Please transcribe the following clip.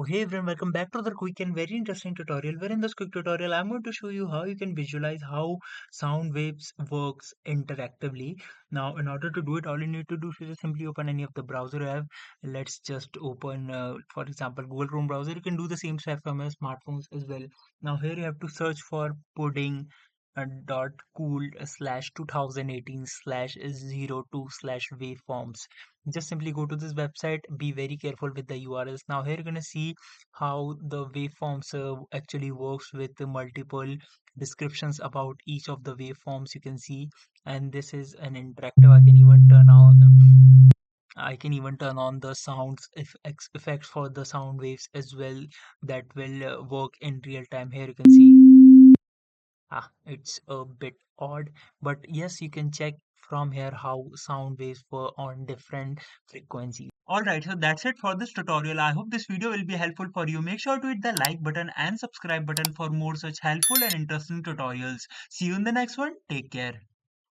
So hey everyone, welcome back to the quick and very interesting tutorial where in this quick tutorial I'm going to show you how you can visualize how sound waves works interactively. Now in order to do it, all you need to do is just simply open any of the browser you have. Let's just open for example Google Chrome browser. You can do the same step from your smartphones as well. Now here you have to search for pudding dot cool slash 2018 slash 02 slash waveforms. Just simply go to this website. Be very careful with the URLs. Now here you're gonna see how the waveforms actually works with the multiple descriptions about each of the waveforms you can see. And this is an interactive. I can even turn on the sounds effects for the sound waves as well, that will work in real time. Here you can see. It's a bit odd, but yes, you can check from here how sound waves were on different frequencies. Alright, so that's it for this tutorial. I hope this video will be helpful for you. Make sure to hit the like button and subscribe button for more such helpful and interesting tutorials. See you in the next one. Take care.